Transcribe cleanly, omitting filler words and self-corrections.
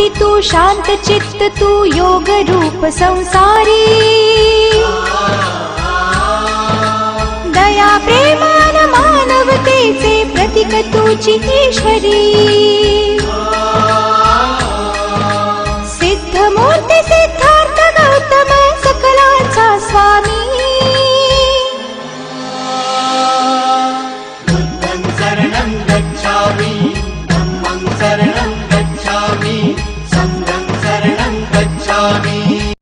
मूर्ती तू शांत चित्त तू योग रूप संसारी दया प्रेमान मानवतेचे प्रतीक तुझी ईश्वरी